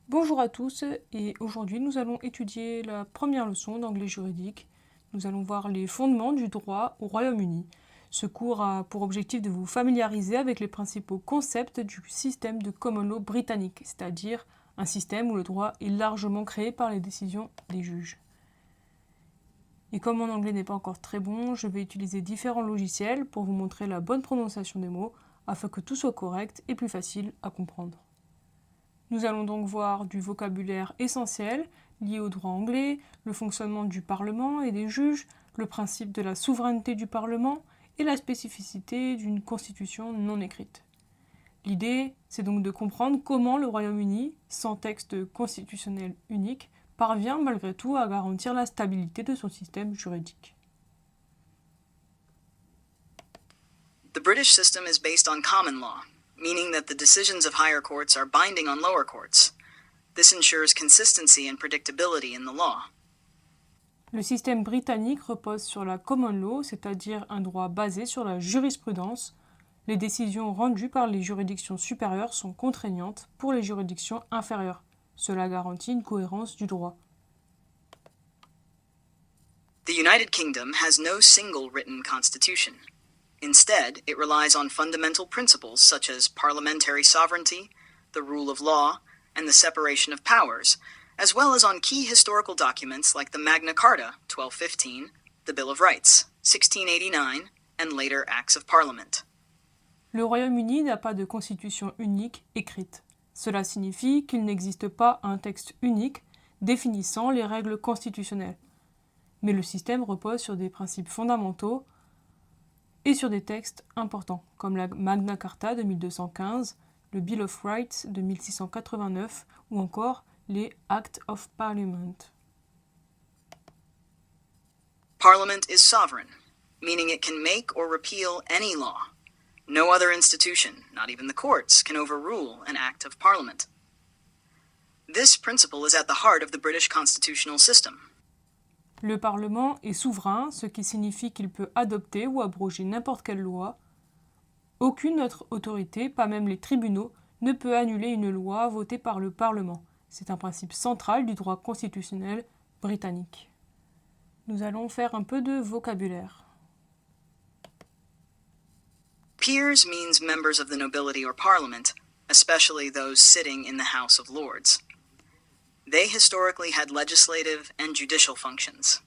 Bonjour à tous et aujourd'hui nous allons étudier la première leçon d'anglais juridique. Nous allons voir les fondements du droit au Royaume-Uni. Ce cours a pour objectif de vous familiariser avec les principaux concepts du système de common law britannique, c'est-à-dire un système où le droit est largement créé par les décisions des juges. Et comme mon anglais n'est pas encore très bon, je vais utiliser différents logiciels pour vous montrer la bonne prononciation des mots afin que tout soit correct et plus facile à comprendre. Nous allons donc voir du vocabulaire essentiel lié au droit anglais, le fonctionnement du Parlement et des juges, le principe de la souveraineté du Parlement et la spécificité d'une constitution non écrite. L'idée, c'est donc de comprendre comment le Royaume-Uni, sans texte constitutionnel unique, parvient malgré tout à garantir la stabilité de son système juridique. The British system is based on common law, meaning that the decisions of higher courts are binding on lower courts. This ensures consistency and predictability in the law. Le système britannique repose sur la common law, c'est-à-dire un droit basé sur la jurisprudence. Les décisions rendues par les juridictions supérieures sont contraignantes pour les juridictions inférieures. Cela garantit une cohérence du droit. The United Kingdom has no single written constitution. Instead, it relies on fundamental principles such as parliamentary sovereignty, the rule of law, and the separation of powers, as well as on key historical documents like the Magna Carta, 1215, the Bill of Rights, 1689, and later Acts of Parliament. Le Royaume-Uni n'a pas de constitution unique écrite. Cela signifie qu'il n'existe pas un texte unique définissant les règles constitutionnelles. Mais le système repose sur des principes fondamentaux et sur des textes importants, comme la Magna Carta de 1215, le Bill of Rights de 1689 ou encore les Acts of Parliament. Parliament is sovereign, meaning it can make or repeal any law. No other institution, not even the courts, can overrule an act of Parliament. This principle is at the heart of the British constitutional system. Le Parlement est souverain, ce qui signifie qu'il peut adopter ou abroger n'importe quelle loi. Aucune autre autorité, pas même les tribunaux, ne peut annuler une loi votée par le Parlement. C'est un principe central du droit constitutionnel britannique. Nous allons faire un peu de vocabulaire. Peers means members of the nobility or parliament, especially those sitting in the House of Lords. They historically had legislative and judicial functions.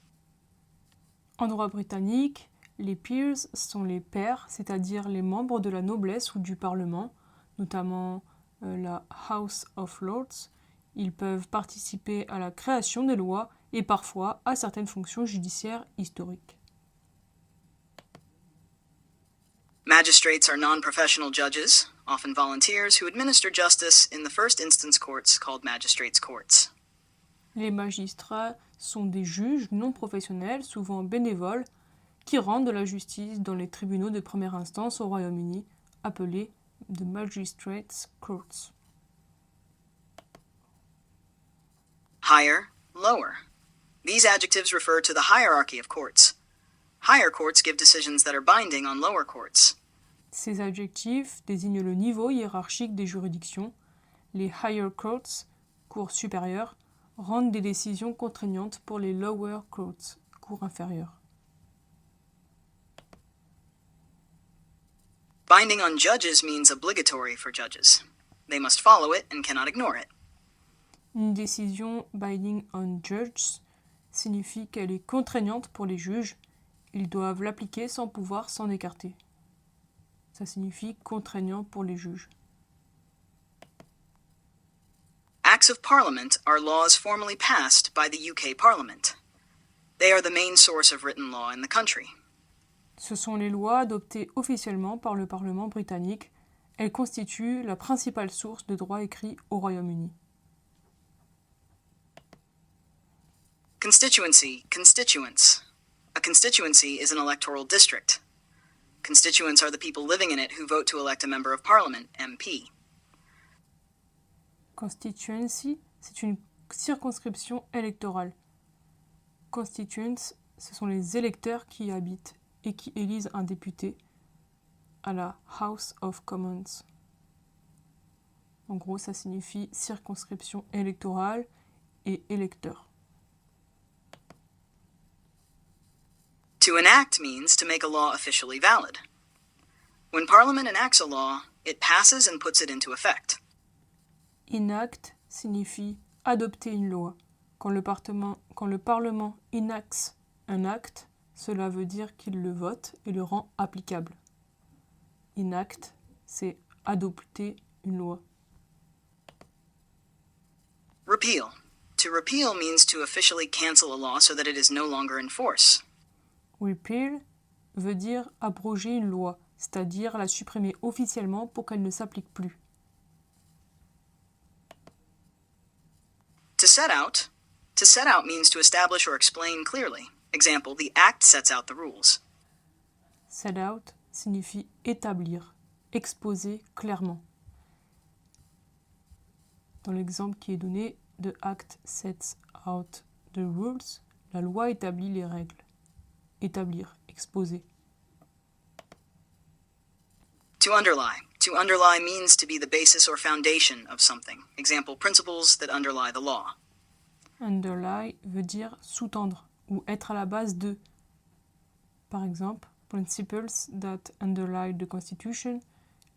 En droit britannique, les peers sont les pairs, c'est-à-dire les membres de la noblesse ou du Parlement, notamment la House of Lords. Ils peuvent participer à la création des lois et parfois à certaines fonctions judiciaires historiques. Magistrates are non-professional judges, often volunteers, who administer justice in the first instance courts called magistrates' courts. Les magistrats sont des juges non professionnels, souvent bénévoles, qui rendent de la justice dans les tribunaux de première instance au Royaume-Uni, appelés the magistrates' courts. Higher, lower. These adjectives refer to the hierarchy of courts. Higher courts give decisions that are binding on lower courts. Ces adjectifs désignent le niveau hiérarchique des juridictions. Les higher courts, cours supérieures, rendent des décisions contraignantes pour les lower courts, cours inférieures. Binding on judges means obligatory for judges. They must follow it and cannot ignore it. Une décision binding on judges signifie qu'elle est contraignante pour les juges. Ils doivent l'appliquer sans pouvoir s'en écarter. Ça signifie contraignant pour les juges. Acts of Parliament are laws formally passed by the UK Parliament. They are the main source of written law in the country. Ce sont les lois adoptées officiellement par le Parlement britannique. Elles constituent la principale source de droit écrit au Royaume-Uni. Constituency, constituents. A constituency is an electoral district. Constituents are the people living in it who vote to elect a member of Parliament, MP. Constituency, c'est une circonscription électorale. Constituents, ce sont les électeurs qui y habitent et qui élisent un député à la House of Commons. En gros, ça signifie circonscription électorale et électeur. To enact means to make a law officially valid. When Parliament enacts a law, it passes and puts it into effect. Enact signifie adopter une loi. Quand le Parlement enacte un acte, cela veut dire qu'il le vote et le rend applicable. Enact, c'est adopter une loi. Repeal. To repeal means to officially cancel a law so that it is no longer in force. Repeal veut dire abroger une loi, c'est-à-dire la supprimer officiellement pour qu'elle ne s'applique plus. To set out. To set out means to establish or explain clearly. Example, the Act sets out the rules. Set out signifie établir, exposer clairement. Dans l'exemple qui est donné, the Act sets out the rules, la loi établit les règles. Établir, exposer. To underlie. To underlie means to be the basis or foundation of something. Example, principles that underlie the law. Underlie veut dire sous-tendre ou être à la base de. Par exemple, principles that underlie the Constitution,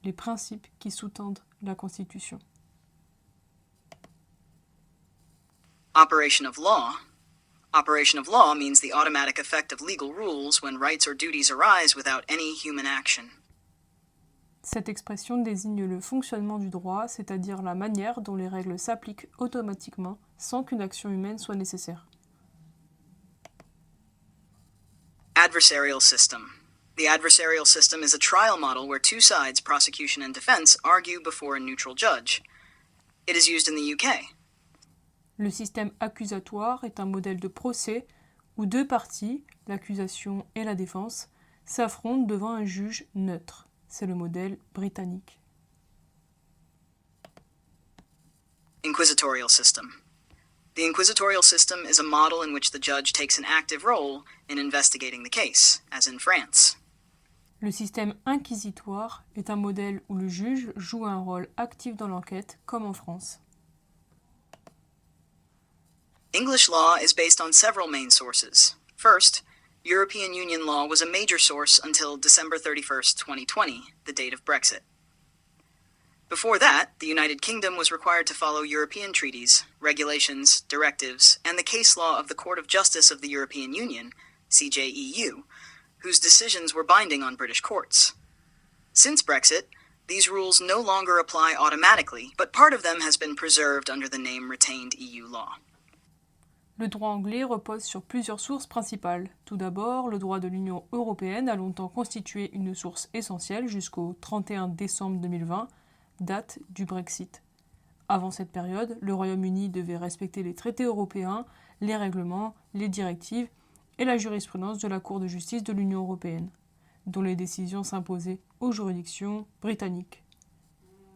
les principes qui sous-tendent la Constitution. Operation of law. Operation of law means the automatic effect of legal rules when rights or duties arise without any human action. Cette expression désigne le fonctionnement du droit, c'est-à-dire la manière dont les règles s'appliquent automatiquement sans qu'une action humaine soit nécessaire. Adversarial system. The adversarial system is a trial model where two sides, prosecution and defense, argue before a neutral judge. It is used in the UK. Le système accusatoire est un modèle de procès où deux parties, l'accusation et la défense, s'affrontent devant un juge neutre. C'est le modèle britannique. Inquisitorial system. The inquisitorial system is a model in which the judge takes an active role in investigating the case, as in France. Le système inquisitoire est un modèle où le juge joue un rôle actif dans l'enquête, comme en France. English law is based on several main sources. First, European Union law was a major source until December 31st, 2020, the date of Brexit. Before that, the United Kingdom was required to follow European treaties, regulations, directives, and the case law of the Court of Justice of the European Union, CJEU, whose decisions were binding on British courts. Since Brexit, these rules no longer apply automatically, but part of them has been preserved under the name retained EU law. Le droit anglais repose sur plusieurs sources principales. Tout d'abord, le droit de l'Union européenne a longtemps constitué une source essentielle jusqu'au 31 décembre 2020, date du Brexit. Avant cette période, le Royaume-Uni devait respecter les traités européens, les règlements, les directives et la jurisprudence de la Cour de justice de l'Union européenne, dont les décisions s'imposaient aux juridictions britanniques.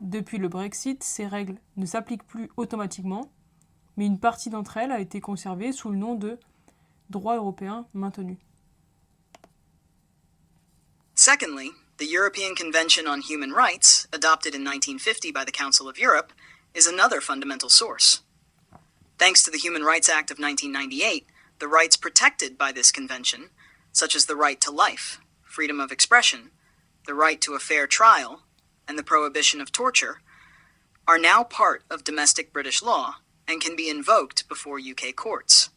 Depuis le Brexit, ces règles ne s'appliquent plus automatiquement, mais une partie d'entre elles a été conservée sous le nom de droit européen maintenu. Secondly, the European Convention on Human Rights, adopted in 1950 by the Council of Europe, is another fundamental source. Thanks to the Human Rights Act of 1998, the rights protected by this convention, such as the right to life, freedom of expression, the right to a fair trial, and the prohibition of torture, are now part of domestic British law and can be invoked before UK courts.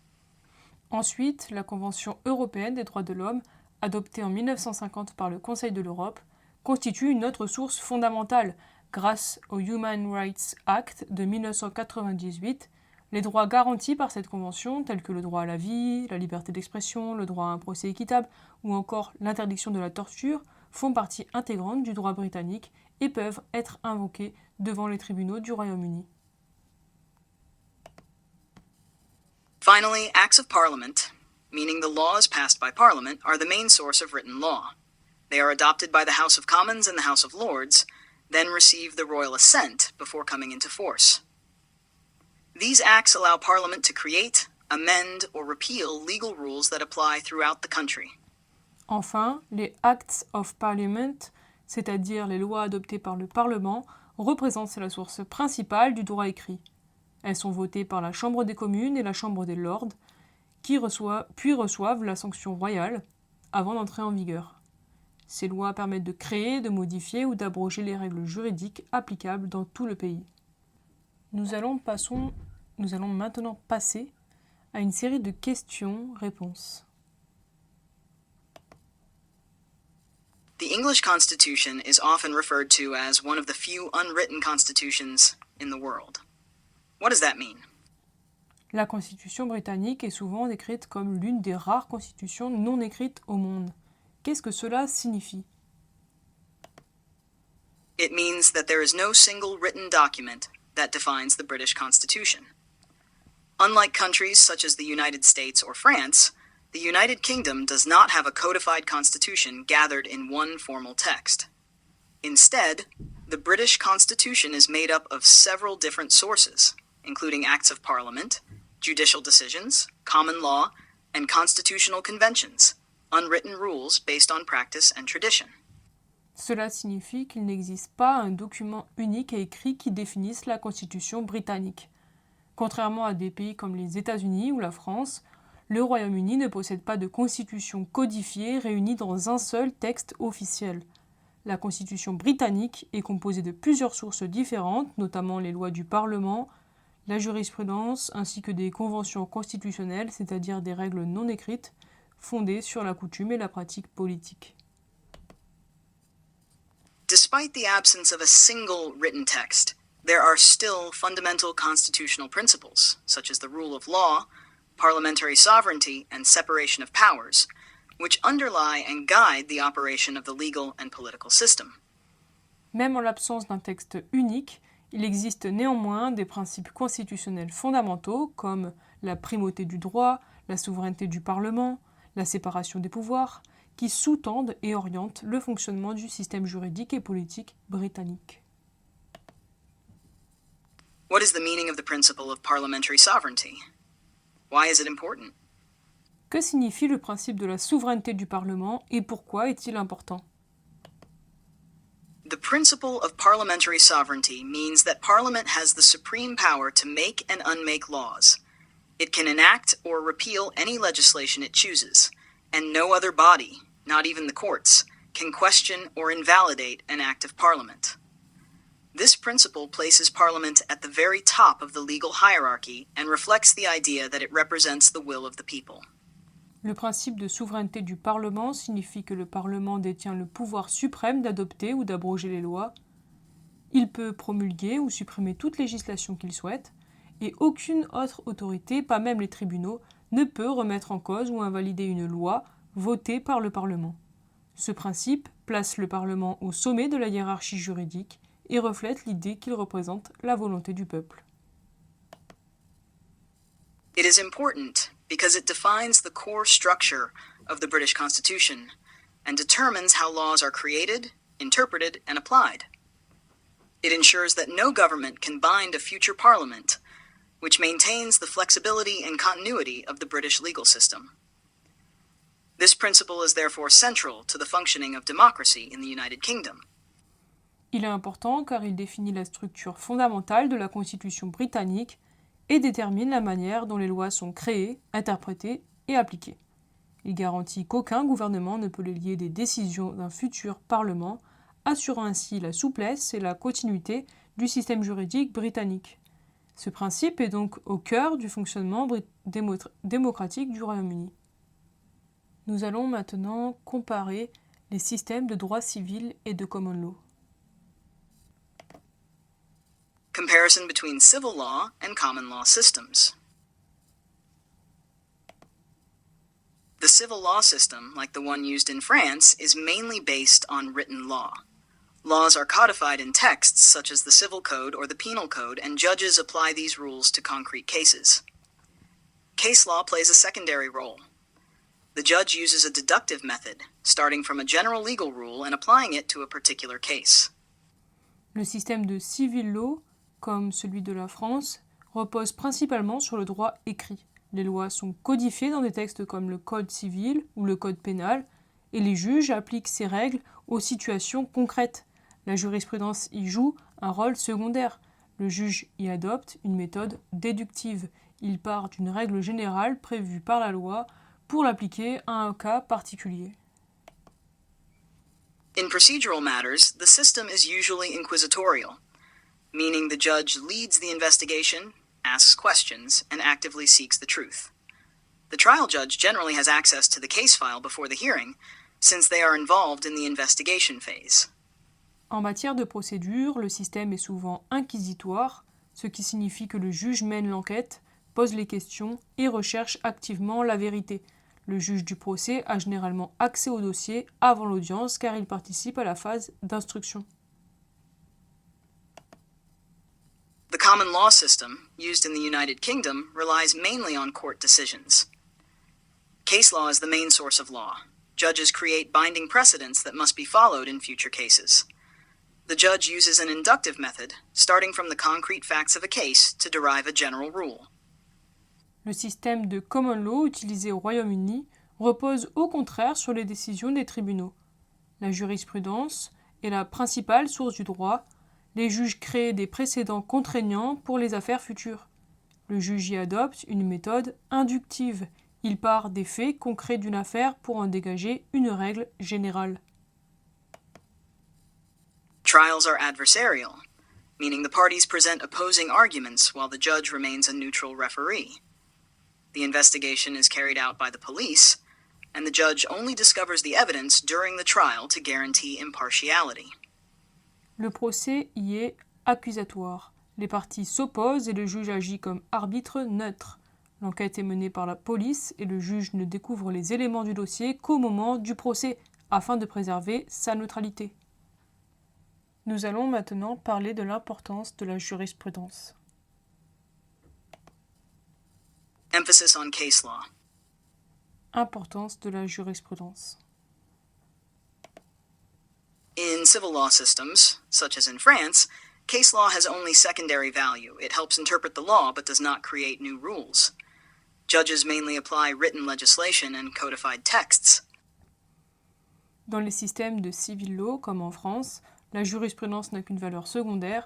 Ensuite, la Convention européenne des droits de l'homme, adoptée en 1950 par le Conseil de l'Europe, constitue une autre source fondamentale. Grâce au Human Rights Act de 1998, les droits garantis par cette convention, tels que le droit à la vie, la liberté d'expression, le droit à un procès équitable ou encore l'interdiction de la torture, font partie intégrante du droit britannique et peuvent être invoqués devant les tribunaux du Royaume-Uni. Finally, Acts of Parliament, meaning the laws passed by Parliament, are the main source of written law. They are adopted by the House of Commons and the House of Lords, then receive the royal assent before coming into force. These acts allow Parliament to create, amend, or repeal legal rules that apply throughout the country. Enfin, les Acts of Parliament, c'est-à-dire les lois adoptées par le Parlement, représentent la source principale du droit écrit. Elles sont votées par la Chambre des communes et la Chambre des lords, puis reçoivent la sanction royale avant d'entrer en vigueur. Ces lois permettent de créer, de modifier ou d'abroger les règles juridiques applicables dans tout le pays. Nous allons maintenant passer à une série de questions-réponses. The English Constitution is often referred to as one of the few unwritten constitutions in the world. What does that mean? La Constitution britannique est souvent décrite comme l'une des rares constitutions non écrites au monde. Qu'est-ce que cela signifie? It means that there is no single written document that defines the British Constitution. Unlike countries such as the United States or France, the United Kingdom does not have a codified constitution gathered in one formal text. Instead, the British Constitution is made up of several different sources, including Acts of Parliament, judicial decisions, common law, and constitutional conventions, unwritten rules based on practice and tradition. Cela signifie qu'il n'existe pas un document unique et écrit qui définisse la Constitution britannique. Contrairement à des pays comme les États-Unis ou la France, le Royaume-Uni ne possède pas de constitution codifiée réunie dans un seul texte officiel. La Constitution britannique est composée de plusieurs sources différentes, notamment les lois du Parlement, la jurisprudence ainsi que des conventions constitutionnelles, c'est-à-dire des règles non écrites, fondées sur la coutume et la pratique politique. Despite the absence of a single written text, there are still fundamental constitutional principles, such as the rule of law, parliamentary sovereignty, and separation of powers, which underlie and guide the operation of the legal and political system. Même en l'absence d'un texte unique, il existe néanmoins des principes constitutionnels fondamentaux comme la primauté du droit, la souveraineté du Parlement, la séparation des pouvoirs, qui sous-tendent et orientent le fonctionnement du système juridique et politique britannique. What is the meaning of the principle of parliamentary sovereignty? Why is it important? Que signifie le principe de la souveraineté du Parlement et pourquoi est-il important? The principle of parliamentary sovereignty means that Parliament has the supreme power to make and unmake laws. It can enact or repeal any legislation it chooses, and no other body, not even the courts, can question or invalidate an act of Parliament. This principle places Parliament at the very top of the legal hierarchy and reflects the idea that it represents the will of the people. Le principe de souveraineté du Parlement signifie que le Parlement détient le pouvoir suprême d'adopter ou d'abroger les lois. Il peut promulguer ou supprimer toute législation qu'il souhaite, et aucune autre autorité, pas même les tribunaux, ne peut remettre en cause ou invalider une loi votée par le Parlement. Ce principe place le Parlement au sommet de la hiérarchie juridique et reflète l'idée qu'il représente la volonté du peuple. It is important because it defines the core structure of the British Constitution and determines how laws are created, interpreted, and applied. It ensures that no government can bind a future Parliament, which maintains the flexibility and continuity of the British legal system. This principle is therefore central to the functioning of democracy in the United Kingdom. Il est important car il définit la structure fondamentale de la Constitution britannique et détermine la manière dont les lois sont créées, interprétées et appliquées. Il garantit qu'aucun gouvernement ne peut les lier des décisions d'un futur Parlement, assurant ainsi la souplesse et la continuité du système juridique britannique. Ce principe est donc au cœur du fonctionnement démocratique du Royaume-Uni. Nous allons maintenant comparer les systèmes de droit civil et de common law. Comparison between civil law and common law systems. The civil law system, like the one used in France, is mainly based on written law. Laws are codified in texts such as the Civil Code or the Penal Code, and judges apply these rules to concrete cases. Case law plays a secondary role. The judge uses a deductive method, starting from a general legal rule and applying it to a particular case. Le système de civil law, comme celui de la France, repose principalement sur le droit écrit. Les lois sont codifiées dans des textes comme le Code civil ou le Code pénal, et les juges appliquent ces règles aux situations concrètes. La jurisprudence y joue un rôle secondaire. Le juge y adopte une méthode déductive. Il part d'une règle générale prévue par la loi pour l'appliquer à un cas particulier. In procedural matters, the system is usually inquisitorial, meaning the judge leads the investigation, asks questions, and actively seeks the truth. The trial judge generally has access to the case file before the hearing, since they are involved in the investigation phase. En matière de procédure, le système est souvent inquisitoire, ce qui signifie que le juge mène l'enquête, pose les questions et recherche activement la vérité. Le juge du procès a généralement accès au dossier avant l'audience car il participe à la phase d'instruction. The common law system, used in the United Kingdom, relies mainly on court decisions. Case law is the main source of law. Judges create binding precedents that must be followed in future cases. The judge uses an inductive method, starting from the concrete facts of a case to derive a general rule. Le système de common law utilisé au Royaume-Uni repose au contraire sur les décisions des tribunaux. La jurisprudence est la principale source du droit. Les juges créent des précédents contraignants pour les affaires futures. Le juge y adopte une méthode inductive. Il part des faits concrets d'une affaire pour en dégager une règle générale. Trials are adversarial, meaning the parties present opposing arguments while the judge remains a neutral referee. The investigation is carried out by the police, and the judge only discovers the evidence during the trial to guarantee impartiality. Le procès y est accusatoire. Les parties s'opposent et le juge agit comme arbitre neutre. L'enquête est menée par la police et le juge ne découvre les éléments du dossier qu'au moment du procès, afin de préserver sa neutralité. Nous allons maintenant parler de l'importance de la jurisprudence. Emphasis on case law. Importance de la jurisprudence. In civil law systems, such as in France, case law has only secondary value. It helps interpret the law but does not create new rules. Judges mainly apply written legislation and codified texts. Dans les systèmes de civil law, comme en France, la jurisprudence n'a qu'une valeur secondaire.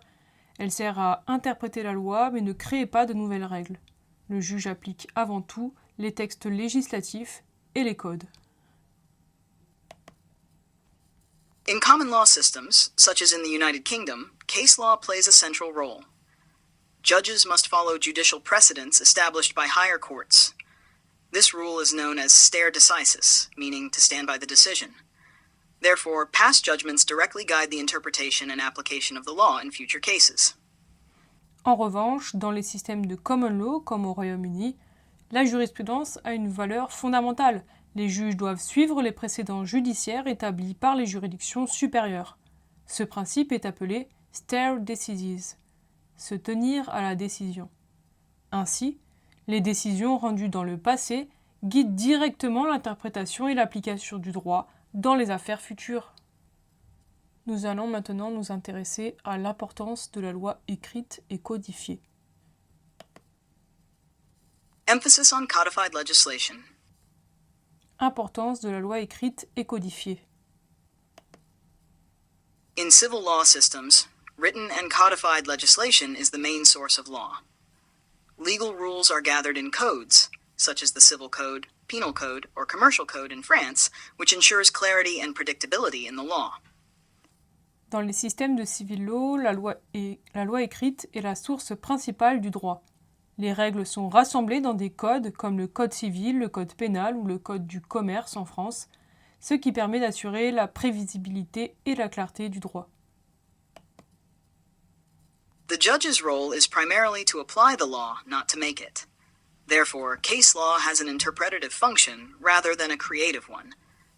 Elle sert à interpréter la loi mais ne crée pas de nouvelles règles. Le juge applique avant tout les textes législatifs et les codes. In common law systems, such as in the United Kingdom, case law plays a central role. Judges must follow judicial precedents established by higher courts. This rule is known as stare decisis, meaning to stand by the decision. Therefore, past judgments directly guide the interpretation and application of the law in future cases. En revanche, dans les systèmes de common law, comme au Royaume-Uni, la jurisprudence a une valeur fondamentale. Les juges doivent suivre les précédents judiciaires établis par les juridictions supérieures. Ce principe est appelé stare decisis, se tenir à la décision. Ainsi, les décisions rendues dans le passé guident directement l'interprétation et l'application du droit dans les affaires futures. Nous allons maintenant nous intéresser à l'importance de la loi écrite et codifiée. Emphasis on codified legislation. Importance de la loi écrite et codifiée. In civil law systems, written and codified legislation is the main source of law. Legal rules are gathered in codes, such as the Civil Code, Penal Code, or Commercial Code in France, which ensures clarity and predictability in the law. Dans les systèmes de civil law, la loi écrite est la source principale du droit. Les règles sont rassemblées dans des codes comme le code civil, le code pénal ou le code du commerce en France, ce qui permet d'assurer la prévisibilité et la clarté du droit. The judge's role is primarily to apply the law, not to make it. Therefore, case law has an interpretative function rather than a creative one.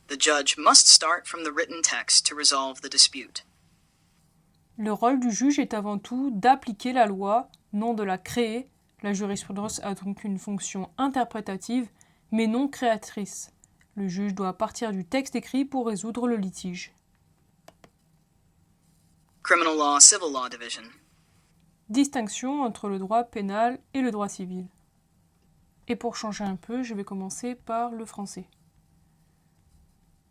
The judge must start from the written text to resolve the dispute. Le rôle du juge est avant tout d'appliquer la loi, non de la créer. La jurisprudence a donc une fonction interprétative, mais non créatrice. Le juge doit partir du texte écrit pour résoudre le litige. Criminal law, civil law division. Distinction entre le droit pénal et le droit civil. Et pour changer un peu, je vais commencer par le français.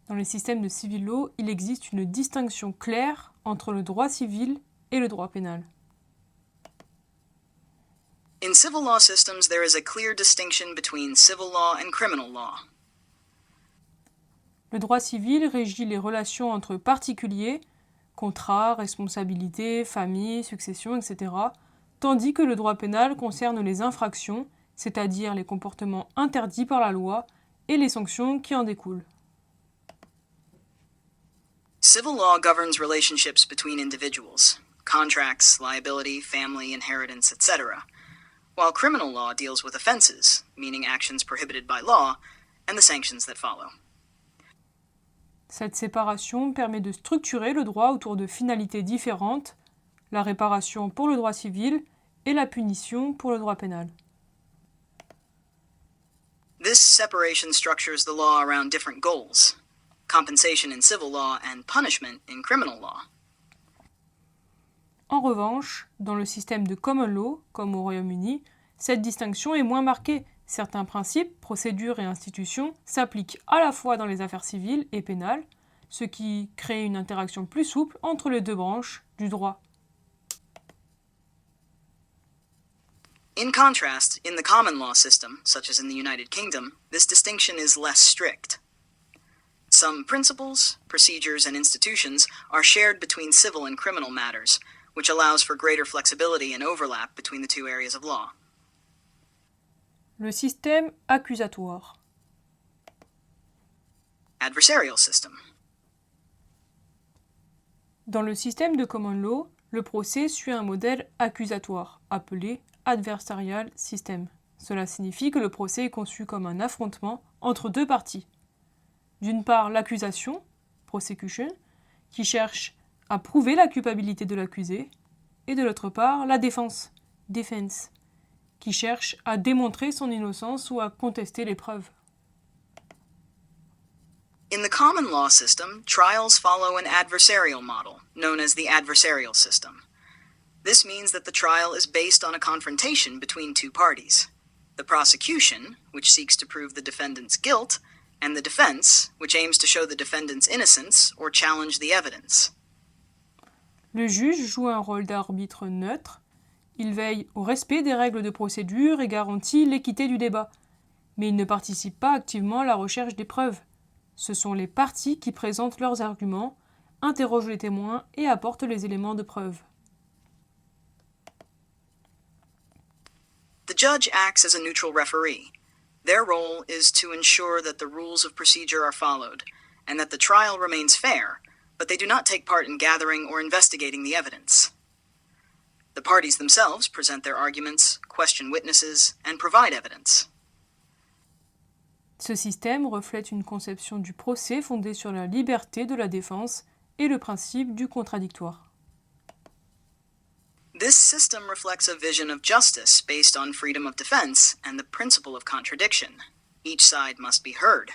Dans les systèmes de civil law, il existe une distinction claire entre le droit civil et le droit pénal. In civil law systems, there is a clear distinction between civil law and criminal law. Le droit civil régit les relations entre particuliers, contrats, responsabilités, famille, succession, etc., tandis que le droit pénal concerne les infractions, c'est-à-dire les comportements interdits par la loi et les sanctions qui en découlent. Civil law governs relationships between individuals, contracts, liability, family, inheritance, etc., while criminal law deals with offenses, meaning actions prohibited by law, and the sanctions that follow. Cette séparation permet de structurer le droit autour de finalités différentes, la réparation pour le droit civil et la punition pour le droit pénal. This separation structures the law around different goals: compensation in civil law and punishment in criminal law. En revanche, dans le système de common law, comme au Royaume-Uni, cette distinction est moins marquée. Certains principes, procédures et institutions s'appliquent à la fois dans les affaires civiles et pénales, ce qui crée une interaction plus souple entre les deux branches du droit. In contrast, in the common law system, such as in the United Kingdom, this distinction is less strict. Some principles, procedures, and institutions are shared between civil and criminal matters, which allows for greater flexibility and overlap between the two areas of law. Le système accusatoire. Adversarial system. Dans le système de common law, le procès suit un modèle accusatoire, appelé adversarial system. Cela signifie que le procès est conçu comme un affrontement entre deux parties. D'une part, l'accusation, prosecution, qui cherche à prouver la culpabilité de l'accusé, et de l'autre part, la défense, defense, qui cherche à démontrer son innocence ou à contester les preuves. In the common law system, trials follow an adversarial model, known as the adversarial system. This means that the trial is based on a confrontation between two parties: the prosecution, which seeks to prove the defendant's guilt, and the defense, which aims to show the defendant's innocence or challenge the evidence. Le juge joue un rôle d'arbitre neutre. Il veille au respect des règles de procédure et garantit l'équité du débat. Mais il ne participe pas activement à la recherche des preuves. Ce sont les parties qui présentent leurs arguments, interrogent les témoins et apportent les éléments de preuve. The judge acts as a neutral referee. Their role is to ensure that the rules of procedure are followed, and that the trial remains fair, but they do not take part in gathering or investigating the evidence. The parties themselves present their arguments, question witnesses, and provide evidence. Ce système reflète une conception du procès fondée sur la liberté de la défense et le principe du contradictoire. This system reflects a vision of justice based on freedom of defense and the principle of contradiction. Each side must be heard.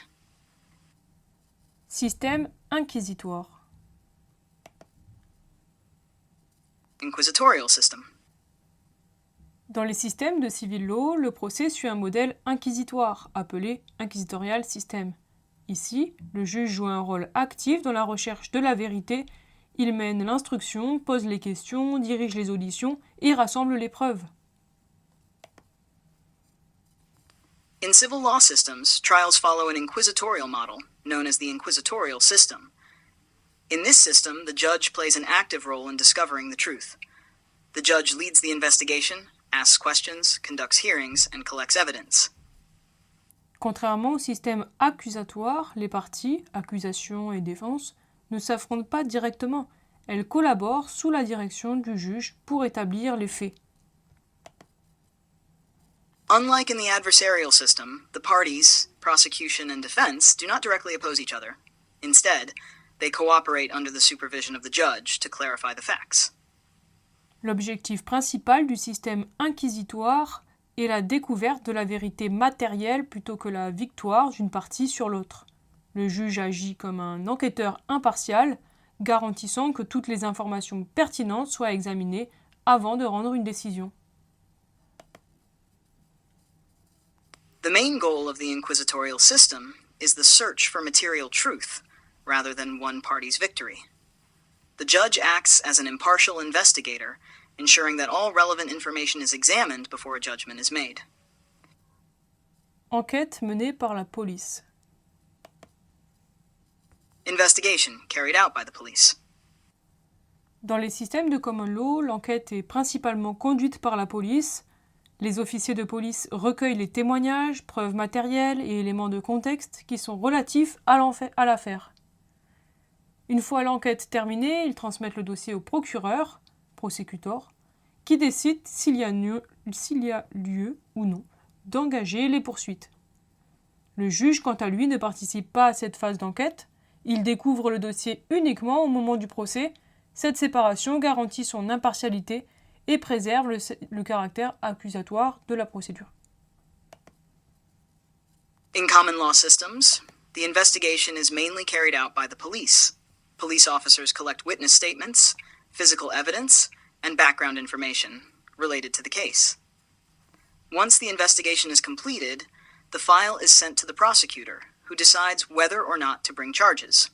Système inquisitoire. Inquisitorial system. Dans les systèmes de civil law, le procès suit un modèle inquisitoire, appelé inquisitorial system. Ici, le juge joue un rôle actif dans la recherche de la vérité. Il mène l'instruction, pose les questions, dirige les auditions et rassemble les preuves. In civil law systems, trials follow an inquisitorial model, known as the inquisitorial system. In this system, the judge plays an active role in discovering the truth. The judge leads the investigation, asks questions, conducts hearings, and collects evidence. Contrairement au système accusatoire, les parties, accusation et défense, ne s'affrontent pas directement. Elles collaborent sous la direction du juge pour établir les faits. Unlike in the adversarial system, the parties, prosecution and defense, do not directly oppose each other. Instead, they cooperate under the supervision of the judge to clarify the facts. L'objectif principal du système inquisitoire est la découverte de la vérité matérielle plutôt que la victoire d'une partie sur l'autre. Le juge agit comme un enquêteur impartial, garantissant que toutes les informations pertinentes soient examinées avant de rendre une décision. The main goal of the inquisitorial system is the search for material truth, rather than one party's victory. The judge acts as an impartial investigator, ensuring that all relevant information is examined before a judgment is made. Enquête menée par la police. Investigation carried out by the police. Dans les systèmes de common law, l'enquête est principalement conduite par la police. Les officiers de police recueillent les témoignages, preuves matérielles et éléments de contexte qui sont relatifs à l'affaire. Une fois l'enquête terminée, ils transmettent le dossier au procureur, prosecutor, qui décide s'il y a lieu ou non d'engager les poursuites. Le juge, quant à lui, ne participe pas à cette phase d'enquête. Il découvre le dossier uniquement au moment du procès. Cette séparation garantit son impartialité et préserve le caractère accusatoire de la procédure. In common law systems, the investigation is mainly carried out by the police. Police officers collect witness statements, physical evidence, and background information related to the case. Once the investigation is completed, the file is sent to the prosecutor, who decides whether or not to bring charges.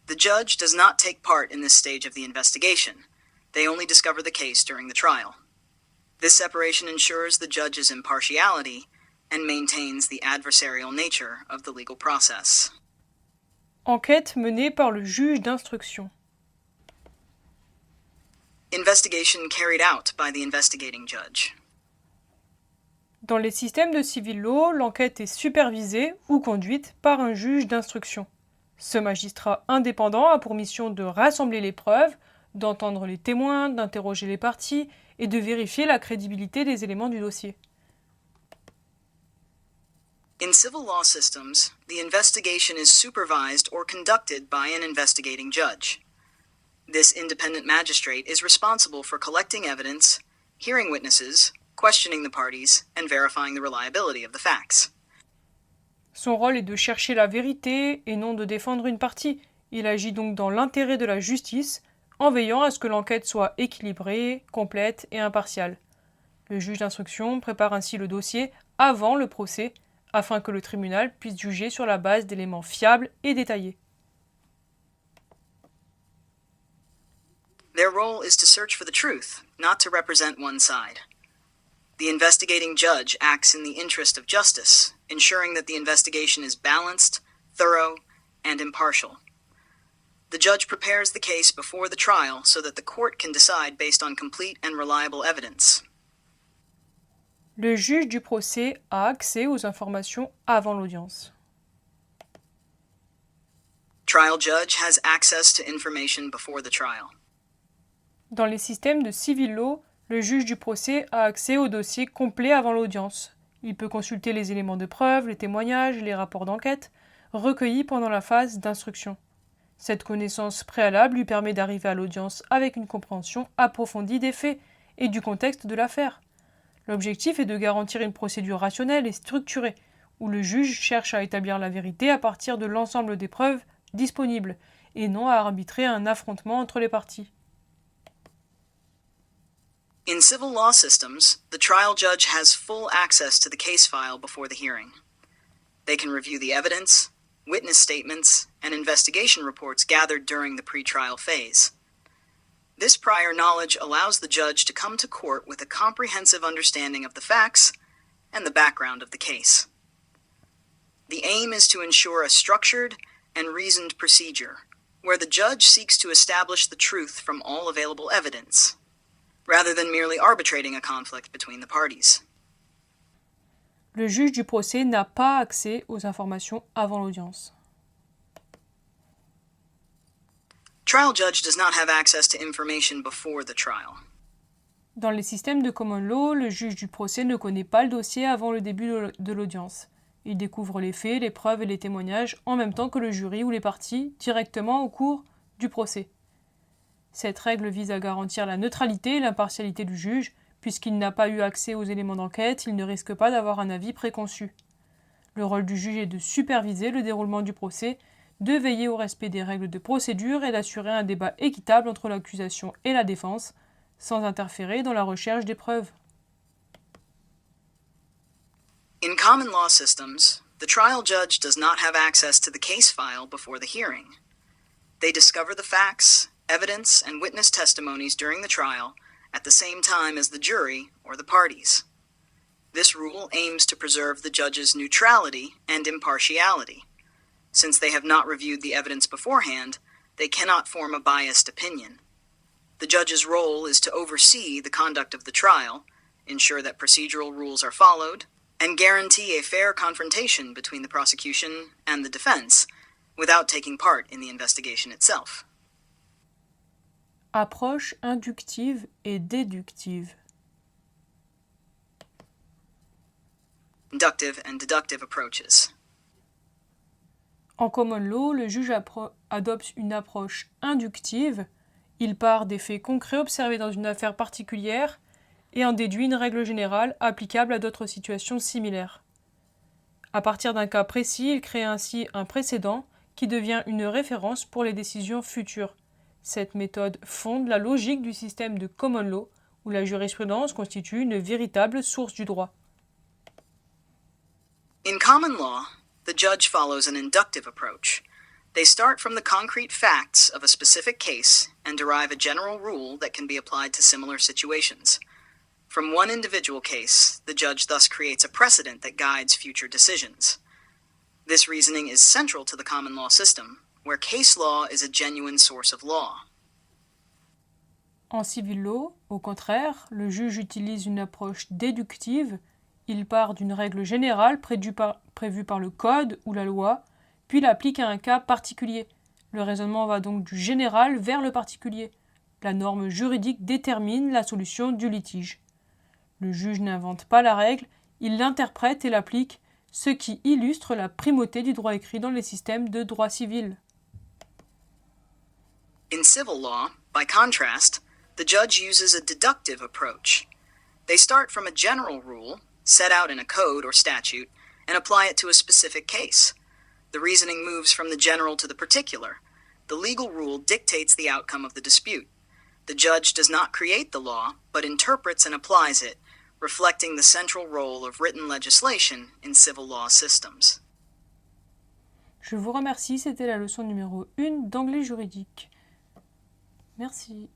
The judge does not take part in this stage of the investigation. They only discover the case during the trial. This separation ensures the judge's impartiality and maintains the adversarial nature of the legal process. Enquête menée par le juge d'instruction. Investigation carried out by the investigating judge. Dans les systèmes de civil law, l'enquête est supervisée ou conduite par un juge d'instruction. Ce magistrat indépendant a pour mission de rassembler les preuves, d'entendre les témoins, d'interroger les parties et de vérifier la crédibilité des éléments du dossier. In civil law systems, the investigation is supervised or conducted by an investigating judge. This independent magistrate is responsible for collecting evidence, hearing witnesses, questioning the parties, and verifying the reliability of the facts. Son rôle est de chercher la vérité et non de défendre une partie. Il agit donc dans l'intérêt de la justice, en veillant à ce que l'enquête soit équilibrée, complète et impartiale. Le juge d'instruction prépare ainsi le dossier avant le procès, afin que le tribunal puisse juger sur la base d'éléments fiables et détaillés. Their role is to search for the truth, not to represent one side. The investigating judge acts in the interest of justice, ensuring that the investigation is balanced, thorough, and impartial. The judge prepares the case before the trial so that the court can decide based on complete and reliable evidence. Le juge du procès a accès aux informations avant l'audience. Trial judge has access to information before the trial. Dans les systèmes de civil law, le juge du procès a accès au dossier complet avant l'audience. Il peut consulter les éléments de preuve, les témoignages, les rapports d'enquête, recueillis pendant la phase d'instruction. Cette connaissance préalable lui permet d'arriver à l'audience avec une compréhension approfondie des faits et du contexte de l'affaire. L'objectif est de garantir une procédure rationnelle et structurée, où le juge cherche à établir la vérité à partir de l'ensemble des preuves disponibles, et non à arbitrer un affrontement entre les parties. In civil law systems, the trial judge has full access to the case file before the hearing. They can review the evidence, witness statements, and investigation reports gathered during the pretrial phase. This prior knowledge allows the judge to come to court with a comprehensive understanding of the facts and the background of the case. The aim is to ensure a structured and reasoned procedure, where the judge seeks to establish the truth from all available evidence, rather than merely arbitrating a conflict between the parties. Le juge du procès n'a pas accès aux informations avant l'audience. Trial judge does not have access to information before the trial. Dans les systèmes de common law, le juge du procès ne connaît pas le dossier avant le début de l'audience. Il découvre les faits, les preuves et les témoignages en même temps que le jury ou les parties, directement au cours du procès. Cette règle vise à garantir la neutralité et l'impartialité du juge. Puisqu'il n'a pas eu accès aux éléments d'enquête, il ne risque pas d'avoir un avis préconçu. Le rôle du juge est de superviser le déroulement du procès, de veiller au respect des règles de procédure et d'assurer un débat équitable entre l'accusation et la défense, sans interférer dans la recherche des preuves. In common law systems, the trial judge does not have access to the case file before the hearing. They discover the facts, evidence and witness testimonies during the trial at the same time as the jury or the parties. This rule aims to preserve the judge's neutrality and impartiality. Since they have not reviewed the evidence beforehand, they cannot form a biased opinion. The judge's role is to oversee the conduct of the trial, ensure that procedural rules are followed, and guarantee a fair confrontation between the prosecution and the defense without taking part in the investigation itself. Approche inductive et déductive. Inductive and deductive approaches. En common law, le juge adopte une approche inductive. Il part des faits concrets observés dans une affaire particulière et en déduit une règle générale applicable à d'autres situations similaires. À partir d'un cas précis, il crée ainsi un précédent qui devient une référence pour les décisions futures. Cette méthode fonde la logique du système de common law, où la jurisprudence constitue une véritable source du droit. In common law, the judge follows an inductive approach. They start from the concrete facts of a specific case and derive a general rule that can be applied to similar situations. From one individual case, the judge thus creates a precedent that guides future decisions. This reasoning is central to the common law system, where case law is a genuine source of law. En civil law, au contraire, le juge utilise une approche déductive. Il part d'une règle générale prévue par le code ou la loi, puis l'applique à un cas particulier. Le raisonnement va donc du général vers le particulier. La norme juridique détermine la solution du litige. Le juge n'invente pas la règle, il l'interprète et l'applique, ce qui illustre la primauté du droit écrit dans les systèmes de droit civil. In civil law, by contrast, the judge uses a deductive approach. They start from a general rule, set out in a code or statute, and apply it to a specific case. The reasoning moves from the general to the particular. The legal rule dictates the outcome of the dispute. The judge does not create the law, but interprets and applies it, reflecting the central role of written legislation in civil law systems. Je vous remercie, c'était la leçon numéro 1 d'anglais juridique. Merci.